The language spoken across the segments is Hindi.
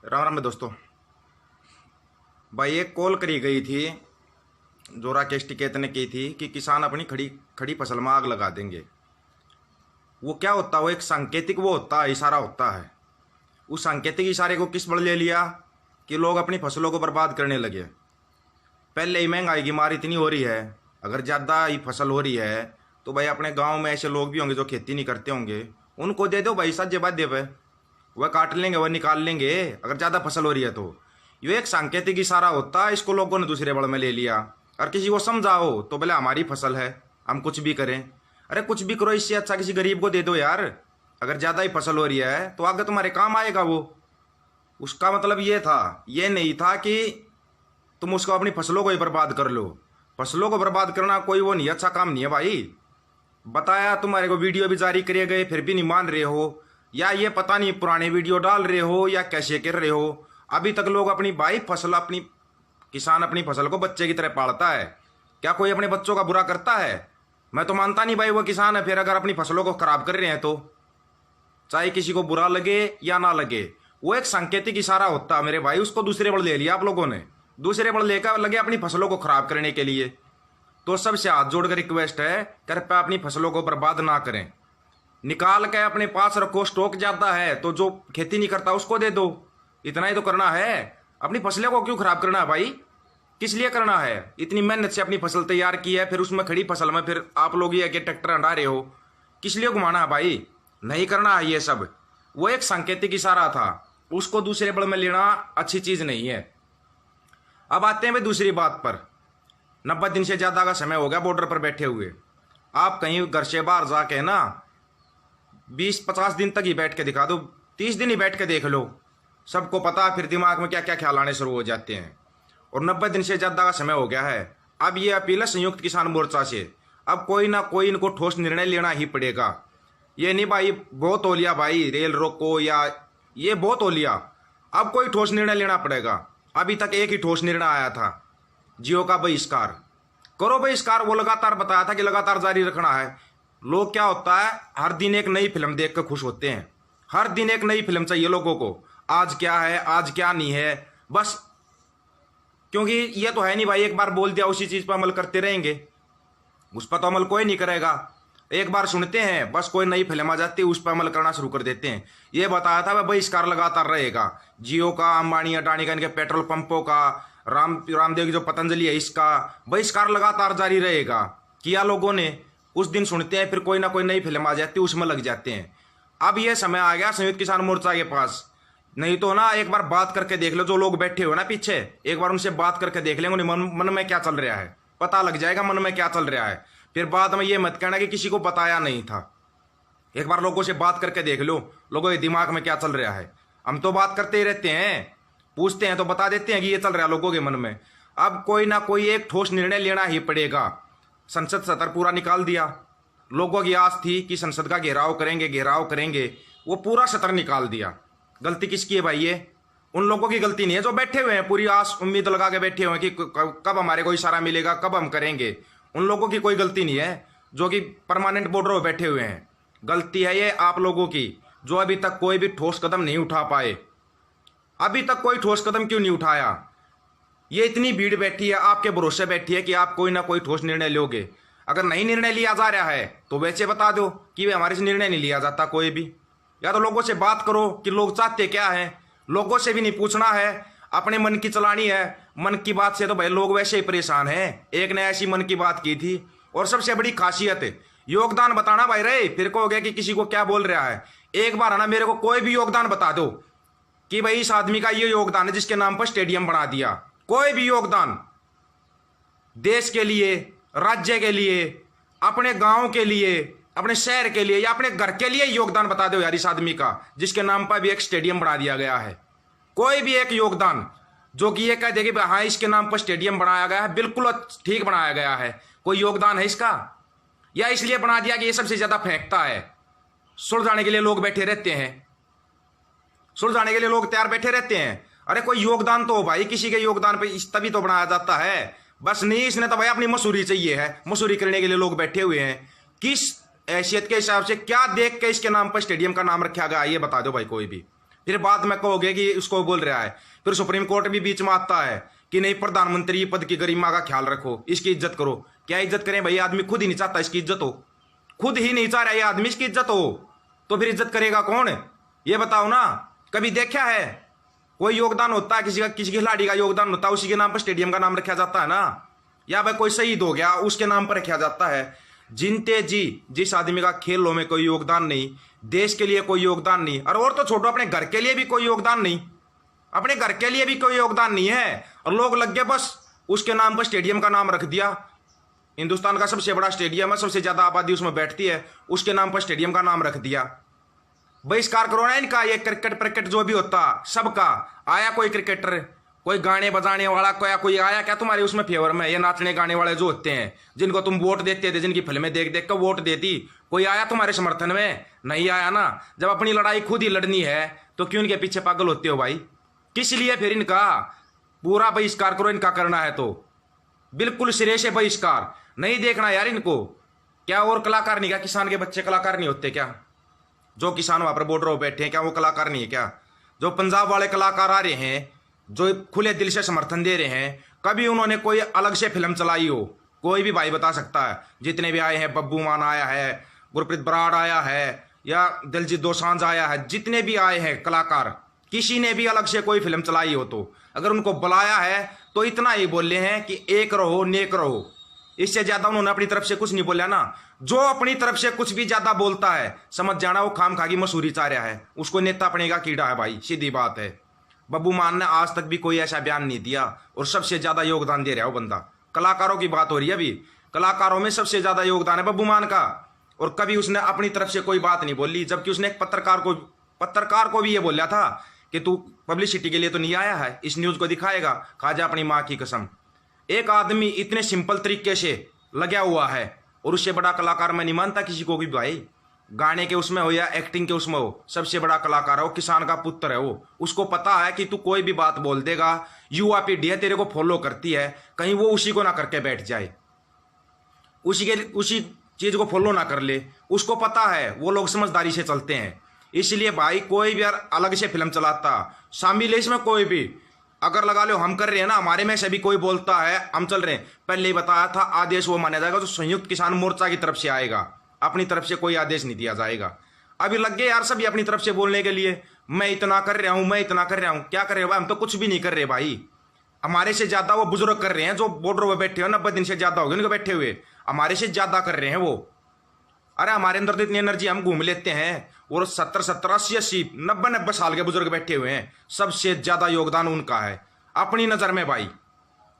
राम राम दोस्तों। भाई एक कॉल करी गई थी जो राकेश टिकैत ने की थी कि किसान अपनी खड़ी खड़ी फसल में आग लगा देंगे। वो क्या होता है, वो एक सांकेतिक वो होता है, इशारा होता है। उस सांकेतिक इशारे को किस बल ले लिया कि लोग अपनी फसलों को बर्बाद करने लगे। पहले ही महंगाई की मार इतनी हो रही है, अगर ज़्यादा ही फसल हो रही है तो भाई अपने गांव में ऐसे लोग भी होंगे जो खेती नहीं करते होंगे, उनको दे दो भाई सज्जे बाध्य पे, वह काट लेंगे, वह निकाल लेंगे अगर ज़्यादा फसल हो रही है तो। ये एक सांकेतिक इशारा होता है, इसको लोगों ने दूसरे बड़ में ले लिया। और किसी को समझाओ तो बोले हमारी फसल है, हम कुछ भी करें। अरे कुछ भी करो, इससे अच्छा किसी गरीब को दे दो यार। अगर ज़्यादा ही फसल हो रही है तो आगे तुम्हारे काम आएगा वो। उसका मतलब ये था, ये नहीं था कि तुम उसको अपनी फसलों को ही बर्बाद कर लो। फसलों को बर्बाद करना कोई वो नहीं, अच्छा काम नहीं है भाई। बताया, तुम्हारे को वीडियो भी जारी करे गए फिर भी नहीं मान रहे हो, या ये पता नहीं पुराने वीडियो डाल रहे हो या कैसे कर रहे हो। अभी तक लोग अपनी भाई फसल, अपनी किसान अपनी फसल को बच्चे की तरह पालता है। क्या कोई अपने बच्चों का बुरा करता है? मैं तो मानता नहीं भाई वो किसान है, फिर अगर अपनी फसलों को खराब कर रहे हैं तो चाहे किसी को बुरा लगे या ना लगे, वो एक सांकेतिक इशारा होता है मेरे भाई। उसको दूसरे बड़ ले लिया आप लोगों ने, दूसरे बड़ लेकर लगे अपनी फसलों को खराब करने के लिए। तो सबसे हाथ जोड़कर रिक्वेस्ट है, कृपया अपनी फसलों को बर्बाद ना करें। निकाल के अपने पास रखो, स्टॉक ज्यादा है तो जो खेती नहीं करता उसको दे दो। इतना ही तो करना है। अपनी फसलों को क्यों खराब करना है भाई? किस लिए करना है? इतनी मेहनत से अपनी फसल तैयार की है, फिर उसमें खड़ी फसल में फिर आप लोग ये कि ट्रैक्टर हटा रहे हो। किस लिए घुमाना है भाई? नहीं करना है ये सब। वो एक सांकेतिक इशारा था, उसको दूसरे बड़ में लेना अच्छी चीज नहीं है। अब आते हैं भाई दूसरी बात पर। 90 दिन से ज्यादा का समय हो गया बॉर्डर पर बैठे हुए। आप कहीं घर से बाहर जाके ना 20-50 दिन तक ही बैठ के दिखा दो, 30 दिन ही बैठ के देख लो, सबको पता फिर दिमाग में क्या क्या ख्याल आने शुरू हो जाते हैं। और 90 दिन से ज्यादा का समय हो गया है। अब ये अपील है संयुक्त किसान मोर्चा से, अब कोई ना कोई इनको ठोस निर्णय लेना ही पड़ेगा। ये नहीं भाई बहुत हो लिया भाई रेल रोको या ये बहुत हो लिया, अब कोई ठोस निर्णय लेना पड़ेगा। अभी तक एक ही ठोस निर्णय आया था, जियो का बहिष्कार। करो बहिष्कार, वो लगातार बताया था कि लगातार जारी रखना है। लोग क्या होता है, हर दिन एक नई फिल्म देख कर खुश होते हैं। हर दिन एक नई फिल्म चाहिए लोगों को, आज क्या है आज क्या नहीं है बस। क्योंकि ये तो है नहीं भाई, एक बार बोल दिया उसी चीज पर अमल करते रहेंगे, उस पर तो अमल कोई नहीं करेगा। एक बार सुनते हैं बस, कोई नई फिल्म आ जाती है उस पर अमल करना शुरू कर देते हैं। ये बताया था वह बहिष्कार लगातार रहेगा, जियो का, अंबानी अडानी का, इनके पेट्रोल पंपों का, रामदेव की जो पतंजलि है इसका बहिष्कार लगातार जारी रहेगा। किया लोगों ने, उस दिन सुनते हैं फिर कोई ना कोई नई फिल्म आ जाती है उसमें लग जाते हैं। अब ये समय आ गया संयुक्त किसान मोर्चा के पास, नहीं तो ना एक बार बात करके देख लो, जो लोग बैठे हुए ना पीछे, एक बार उनसे बात करके देख लेंगे, मन में क्या चल रहा है पता लग जाएगा, मन में क्या चल रहा है। फिर बाद में ये मत कहना कि किसी को बताया नहीं था। एक बार लोगों से बात करके देख लो, लोगों के दिमाग में क्या चल रहा है। हम तो बात करते ही रहते हैं, पूछते हैं तो बता देते हैं कि ये चल रहा है लोगों के मन में। अब कोई ना कोई एक ठोस निर्णय लेना ही पड़ेगा। संसद सत्र पूरा निकाल दिया, लोगों की आस थी कि संसद का घेराव करेंगे, वो पूरा सत्र निकाल दिया। गलती किसकी है भाई? ये उन लोगों की गलती नहीं है जो बैठे हुए हैं, पूरी आस उम्मीद लगा के बैठे हुए हैं कि कब हमारे को इशारा मिलेगा, कब हम करेंगे। उन लोगों की कोई गलती नहीं है जो कि परमानेंट बॉर्डर पर बैठे हुए हैं। गलती है ये आप लोगों की जो अभी तक कोई भी ठोस कदम नहीं उठा पाए। अभी तक कोई ठोस कदम क्यों नहीं उठाया? ये इतनी भीड़ बैठी है, आपके भरोसे बैठी है कि आप कोई ना कोई ठोस निर्णय लोगे। अगर नहीं निर्णय लिया जा रहा है तो वैसे बता दो कि हमारे से निर्णय नहीं लिया जाता कोई भी। या तो लोगों से बात करो कि लोग चाहते क्या है, लोगों से भी नहीं पूछना है, अपने मन की चलानी है। मन की बात से तो भाई लोग वैसे ही परेशान हैं। एक ने ऐसी मन की बात की थी। और सबसे बड़ी खासियत है योगदान बताना भाई रे, फिर कहोगे कि किसी को क्या बोल रहा है। एक बार है ना, मेरे को कोई भी योगदान बता दो कि भाई इस आदमी का ये योगदान है जिसके नाम पर स्टेडियम बना दिया। कोई भी योगदान, देश के लिए, राज्य के लिए, अपने गांव के लिए, अपने शहर के लिए या अपने घर के लिए योगदान बता दो यार इस आदमी का जिसके नाम पर भी एक स्टेडियम बना दिया गया है। कोई भी एक योगदान जो कि ये कह दे कि हाँ इसके नाम पर स्टेडियम बनाया गया है, बिल्कुल ठीक बनाया गया है, कोई योगदान है इसका? या इसलिए बना दिया कि ये सबसे ज्यादा फेंकता है? सुलझाने के लिए लोग बैठे रहते हैं, सुलझाने के लिए लोग तैयार बैठे रहते हैं। अरे कोई योगदान तो हो भाई, किसी के योगदान पे तभी तो बनाया जाता है। बस नहीं, इसने तो भाई अपनी मसूरी चाहिए है, मसूरी करने के लिए लोग बैठे हुए हैं। किस हैसियत के हिसाब से क्या देख के इसके नाम पर स्टेडियम का नाम रखा गया ये बता दो भाई। कोई भी फिर बाद में कहोगे कि उसको बोल रहा है। फिर सुप्रीम कोर्ट भी बीच में आता है कि नहीं, प्रधानमंत्री पद की गरिमा का ख्याल रखो, इसकी इज्जत करो। क्या इज्जत करें भाई? आदमी खुद ही नहीं चाहता इसकी इज्जत हो, खुद ही नहीं चाह रहा ये आदमी इसकी इज्जत हो, तो फिर इज्जत करेगा कौन? ये बताओ ना। कभी देखा है कोई योगदान होता है किसी का, किसी खिलाड़ी का योगदान होता है, उसी के नाम पर स्टेडियम का नाम रखा जाता है ना? या भाई कोई शहीद हो गया उसके नाम पर रखा जाता है? जिनते जी जिस आदमी का खेलों में कोई योगदान नहीं, देश के लिए कोई योगदान नहीं, और तो छोड़ो, अपने घर के लिए भी कोई योगदान नहीं, अपने घर के लिए भी कोई योगदान नहीं है, और लोग लग गए बस उसके नाम पर स्टेडियम का नाम रख दिया। हिंदुस्तान का सबसे बड़ा स्टेडियम है, सबसे ज्यादा आबादी उसमें बैठती है, उसके नाम पर स्टेडियम का नाम रख दिया। बहिष्कार करो ना इनका, ये क्रिकेट जो भी होता सबका। आया कोई क्रिकेटर, कोई गाने बजाने वाला, कोई आया क्या तुम्हारे उसमें फेवर में? ये नाचने गाने वाले जो होते हैं, जिनको तुम वोट देते थे, जिनकी फिल्में देख देख कर वोट देती, कोई आया तुम्हारे समर्थन में? नहीं आया ना। जब अपनी लड़ाई खुद ही लड़नी है तो क्यों इनके पीछे पागल होते हो भाई? किस लिए फिर इनका पूरा बहिष्कार करो? इनका करना है तो बिल्कुल सिरे से बहिष्कार। नहीं देखना यार इनको। क्या और कलाकार नहीं? क्या किसान के बच्चे कलाकार नहीं होते क्या? जो किसान वहां पर बॉर्डर पर बैठे हैं, क्या वो कलाकार नहीं है क्या? जो पंजाब वाले कलाकार आ रहे हैं, जो खुले दिल से समर्थन दे रहे हैं, कभी उन्होंने कोई अलग से फिल्म चलाई हो? कोई भी भाई बता सकता है? जितने भी आए हैं, बब्बू मान आया है, गुरप्रीत बराड़ आया है, या दिलजीत दोसांझ आया है, जितने भी आए हैं कलाकार, किसी ने भी अलग से कोई फिल्म चलाई हो? तो अगर उनको बुलाया है तो इतना ही बोले हैं कि एक रहो नेक रहो, इससे ज्यादा उन्होंने अपनी तरफ से कुछ नहीं बोला ना। जो अपनी तरफ से कुछ भी ज्यादा बोलता है, समझ जाना वो खाम खा की मसूरी चाह रहा है, उसको नेता अपने का कीड़ा है भाई, सीधी बात है। बब्बू मान ने आज तक भी कोई ऐसा बयान नहीं दिया, और सबसे ज्यादा योगदान दे रहा है वो बंदा। कलाकारों की बात हो रही है अभी, कलाकारों में सबसे ज्यादा योगदान है बब्बू मान का, और कभी उसने अपनी तरफ से कोई बात नहीं बोली। जबकि उसने एक पत्रकार को भी ये बोला था कि तू पब्लिसिटी के लिए तो नहीं आया है, इस न्यूज को दिखाएगा, खा जा अपनी माँ की कसम। एक आदमी इतने सिंपल तरीके से लगा हुआ है, और उससे बड़ा कलाकार मैं नहीं मानता किसी को भी भाई। गाने के उसमें हो या एक्टिंग के उसमें हो, सबसे बड़ा कलाकार है वो, किसान का पुत्र है वो। उसको पता है कि तू कोई भी बात बोल देगा, युवा पीढ़ी है तेरे को फॉलो करती है, कहीं वो उसी को ना करके बैठ जाए, उसी चीज को फॉलो ना कर ले। उसको पता है, वो लोग समझदारी से चलते हैं। इसलिए भाई कोई भी यार अलग से फिल्म चलाता, शामिल है इसमें कोई भी, अगर लगा लो हम कर रहे हैं ना, हमारे में से भी कोई बोलता है हम चल रहे हैं, पहले ही बताया था आदेश वो माना जाएगा जो संयुक्त किसान मोर्चा की तरफ से आएगा, अपनी तरफ से कोई आदेश नहीं दिया जाएगा। अभी लग गए यार सभी अपनी तरफ से बोलने के लिए, मैं इतना कर रहा हूं, मैं इतना कर रहा हूं। क्या कर रहे हो भाई? हम तो कुछ भी नहीं कर रहे भाई। हमारे से ज्यादा वो बुजुर्ग कर रहे हैं जो बॉर्डर पर बैठे हो, 90 दिन से ज्यादा हो गए उनको बैठे हुए, हमारे से ज्यादा कर रहे हैं वो। अरे हमारे अंदर तो इतनी एनर्जी, हम घूम लेते हैं, और 70 80 90 साल के बुजुर्ग बैठे हुए हैं, सबसे ज्यादा योगदान उनका है अपनी नजर में भाई।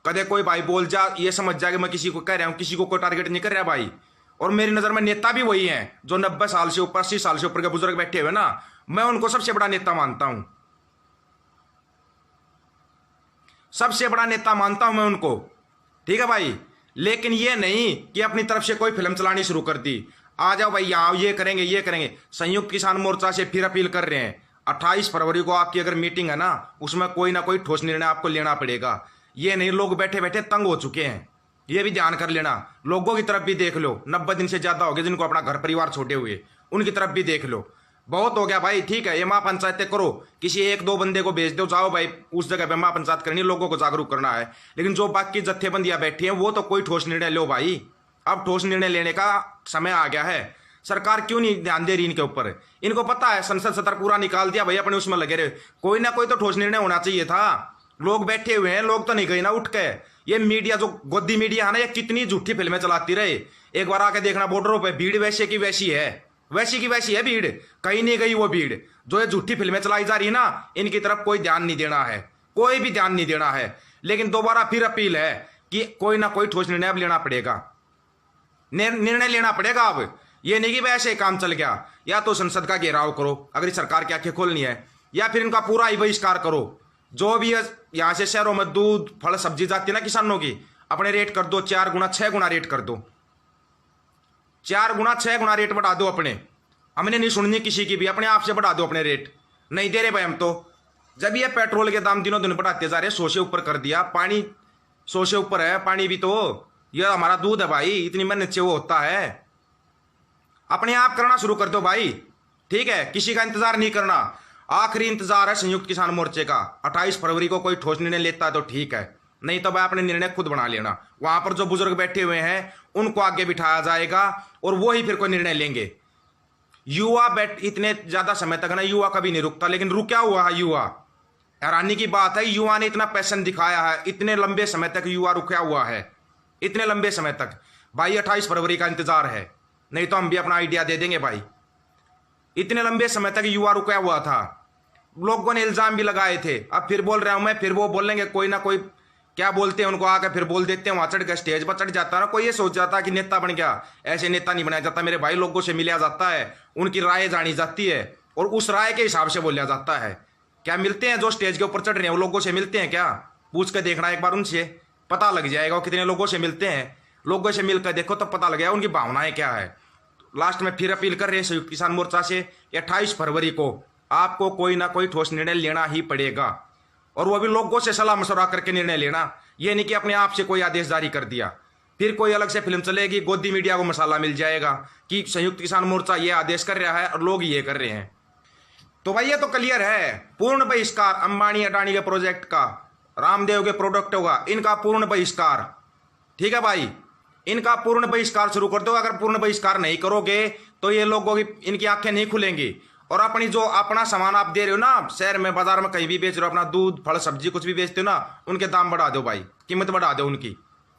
कदे कोई भाई बोल जा, ये समझ जा कि मैं किसी को कह रहा हूं, किसी को कोई टारगेट नहीं कर रहा भाई। और मेरी नजर में नेता भी वही हैं जो 90 साल से ऊपर, 80 साल से ऊपर के बुजुर्ग बैठे हुए ना, मैं उनको सबसे बड़ा नेता मानता हूं, सबसे बड़ा नेता मानता हूं मैं उनको, ठीक है भाई। लेकिन ये नहीं कि अपनी तरफ से कोई फिल्म चलानी शुरू कर दी, आ जाओ भाई यहाँ ये करेंगे ये करेंगे। संयुक्त किसान मोर्चा से फिर अपील कर रहे हैं, 28 फरवरी को आपकी अगर मीटिंग है ना, उसमें कोई ना कोई ठोस निर्णय आपको लेना पड़ेगा। ये नहीं, लोग बैठे बैठे तंग हो चुके हैं, ये भी ध्यान कर लेना। लोगों की तरफ भी देख लो, 90 दिन से ज्यादा हो गए जिनको अपना घर परिवार छोटे हुए, उनकी तरफ भी देख लो। बहुत हो गया भाई, ठीक है, ये महापंचायतें करो, किसी 1-2 बंदे को भेज दो, जाओ भाई उस जगह पे महापंचायत करनी, लोगों को जागरूक करना है। लेकिन जो बाकी जत्थेबंदियां बैठी हैं, वो तो कोई ठोस निर्णय लो भाई। अब ठोस निर्णय लेने का समय आ गया है। सरकार क्यों नहीं ध्यान दे रही इनके ऊपर? इनको पता है संसद सत्र पूरा निकाल दिया भाई, अपने उसमें लगे रहे, कोई ना कोई तो ठोस निर्णय होना चाहिए था। लोग बैठे हुए हैं, लोग तो नहीं गए ना उठ के। ये मीडिया जो गोदी मीडिया है ना, ये कितनी झूठी फिल्में चलाती रहे। एक बार आके देखना बॉर्डरों पे, भीड़ वैसे की वैसी है, वैसी की वैसी है भीड़, कहीं नहीं गई वो भीड़। जो ये झूठी फिल्में चलाई जा रही है ना, इनकी तरफ कोई ध्यान नहीं देना है, कोई भी ध्यान नहीं देना है। लेकिन दोबारा फिर अपील है कि कोई ना कोई ठोस निर्णय अब लेना पड़ेगा, निर्णय लेना पड़ेगा अब। ये नहीं कि वैसे काम चल गया, या तो संसद का घेराव करो अगर सरकार की आंखें खोलनी है, या फिर इनका पूरा ही बहिष्कार करो। जो भी यहां से शहरों में दूध फल सब्जी जाती है ना किसानों की, अपने रेट कर दो 4 गुना 6 गुना रेट कर दो, 4 गुना 6 गुना रेट बढ़ा दो अपने। हमने नहीं सुननी किसी की भी, अपने आप से बढ़ा दो अपने रेट। नहीं दे रहे भाई हम तो। जब ये पेट्रोल के दाम दिनों दिन बढ़ाते जा रहे, 100 से ऊपर कर दिया, पानी 100 से ऊपर है, पानी भी तो, ये हमारा दूध है भाई, इतनी मेहनत से वो होता है। अपने आप करना शुरू कर दो भाई, ठीक है, किसी का इंतजार नहीं करना। आखिरी इंतजार है संयुक्त किसान मोर्चे का। 28 फरवरी को कोई ठोस निर्णय लेता है तो ठीक है, नहीं तो भाई अपने निर्णय खुद बना लेना। वहां पर जो बुजुर्ग बैठे हुए हैं उनको आगे बिठाया जाएगा और वो ही फिर कोई निर्णय लेंगे। युवा बैठ इतने ज्यादा समय तक ना, युवा कभी नहीं रुकता, लेकिन रुका हुआ है युवा। हैरानी की बात है, युवा ने इतना पैशन दिखाया है, इतने लंबे समय तक युवा रुका हुआ है, इतने लंबे समय तक। भाई 28 फरवरी का इंतजार है, नहीं तो हम भी अपना आइडिया दे देंगे भाई। इतने लंबे समय तक युवा रुका हुआ था, लोगों ने इल्जाम भी लगाए थे। अब फिर बोल रहा हूं मैं, फिर वो बोलेंगे कोई ना कोई, क्या बोलते हैं उनको आकर फिर बोल देते हैं, वहां चढ़ के स्टेज पर चढ़ जाता है ना। कोई ये सोच जाता है कि नेता बन गया, ऐसे नेता नहीं बनाया जाता मेरे भाई। लोगों से मिला जाता है, उनकी राय जानी जाती है और उस राय के हिसाब से बोला जाता है। क्या मिलते हैं जो स्टेज के ऊपर चढ़ रहे हैं वो लोगों से मिलते हैं क्या? पूछ के देखना एक बार उनसे, पता लग जाएगा वो कितने लोगों से मिलते हैं। लोगों से मिलकर देखो तब पता लग जाएगा उनकी भावनाएं क्या है। लास्ट में फिर अपील कर रहे हैं संयुक्त किसान मोर्चा से, 28 फरवरी को आपको कोई ना कोई ठोस निर्णय लेना ही पड़ेगा, और वो भी लोगों से सलाह मशवरा करके निर्णय लेना। ये नहीं कि अपने आप से कोई आदेश जारी कर दिया, फिर कोई अलग से फिल्म चलेगी, गोदी मीडिया को मसाला मिल जाएगा कि संयुक्त किसान मोर्चा ये आदेश कर रहा है और लोग ये कर रहे हैं। तो भाई ये तो क्लियर है, पूर्ण बहिष्कार अंबानी अडानी के प्रोजेक्ट का, रामदेव के प्रोडक्ट होगा, इनका पूर्ण बहिष्कार। ठीक है भाई, इनका पूर्ण बहिष्कार शुरू कर दो। अगर पूर्ण बहिष्कार नहीं करोगे तो ये लोगों की इनकी आंखें नहीं खुलेंगी। और अपनी जो अपना सामान आप दे रहे हो ना, शहर में बाजार में कहीं भी बेच रहे हो, अपना दूध फल सब्जी कुछ भी बेचते हो ना, उनके दाम बढ़ा दो भाई, कीमत बढ़ा दो उनकी।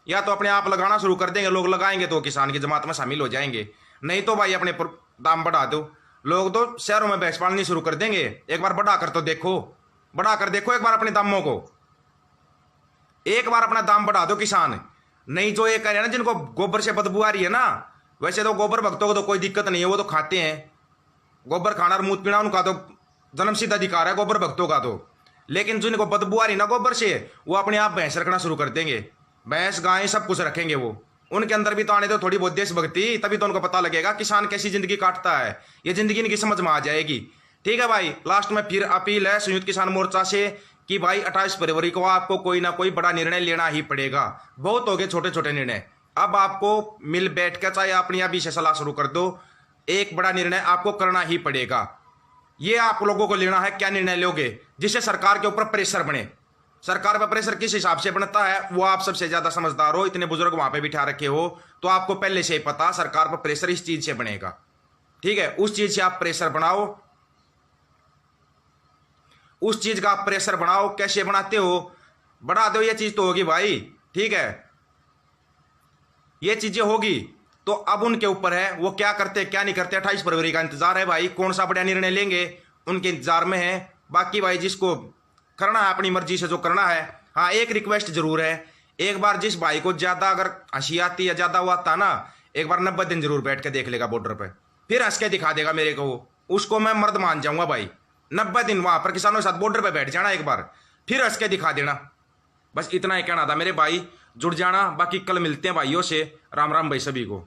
या तो अपने आप लगाना शुरू कर देंगे, लोग लगाएंगे तो किसान की जमात में शामिल हो जाएंगे, नहीं तो भाई अपने दाम बढ़ा दो। लोग तो शहरों में भैंस पालनी शुरू कर देंगे। एक बार बढ़ा कर तो देखो, बढ़ा कर देखो एक बार अपने दामों को, एक बार अपना दाम बढ़ा दो किसान। नहीं जो ये कह रहे हैं ना, जिनको गोबर से बदबू आ रही है ना, वैसे तो गोबर भक्तों को तो कोई दिक्कत नहीं है, वो तो खाते हैं गोबर, खाना और मूत पीना उनका तो जन्मसिद्ध अधिकार है गोबर भक्तों का तो। लेकिन जिनको बदबू आ रही ना गोबर से, वो अपने आप भैंस रखना शुरू कर देंगे, भैंस गाय सब कुछ रखेंगे वो। उनके अंदर भी तो आने दो थोड़ी बहुत देशभक्ति, तभी तो उनको पता लगेगा किसान कैसी जिंदगी काटता है, ये जिंदगी इनकी समझ में आ जाएगी। ठीक है भाई, लास्ट में फिर अपील है संयुक्त किसान मोर्चा से कि भाई 28 फरवरी को आपको कोई ना कोई बड़ा निर्णय लेना ही पड़ेगा। बहुत हो गए छोटे छोटे निर्णय, अब आपको मिल बैठ कर चाहे अपनी अभी से सलाह शुरू कर दो, एक बड़ा निर्णय आपको करना ही पड़ेगा। ये आप लोगों को लेना है, क्या निर्णय लोगे जिससे सरकार के ऊपर प्रेशर बने। सरकार पर प्रेशर किस हिसाब से बनता है वो आप सबसे ज्यादा समझदार हो, इतने बुजुर्ग वहां पे बिठा रखे हो, तो आपको पहले से ही पता सरकार पर प्रेशर इस चीज से बनेगा। ठीक है, उस चीज से आप प्रेशर बनाओ, उस चीज का आप प्रेशर बनाओ। कैसे बनाते हो, बढ़ा दो, ये चीज तो होगी भाई। ठीक है, ये चीजें होगी तो अब उनके ऊपर है वो क्या करते क्या नहीं करते। 28 फरवरी का इंतजार है भाई, कौन सा बड़ा निर्णय लेंगे उनके इंतजार में है। बाकी भाई जिसको करना है अपनी मर्जी से जो करना है। हाँ, एक रिक्वेस्ट जरूर है, एक बार जिस भाई को ज्यादा अगर हंसी आती है, ज्यादा वो आता ना, एक बार 90 दिन जरूर बैठ के देख लेगा बॉर्डर पे, फिर हंस के दिखा देगा मेरे को, उसको मैं मर्द मान जाऊंगा भाई। 90 दिन वहां पर किसानों के साथ बॉर्डर पे बैठ जाना एक बार, फिर हंस के दिखा देना। बस इतना ही कहना था मेरे भाई, जुड़ जाना। बाकी कल मिलते हैं भाइयों से। राम राम भाई सभी को।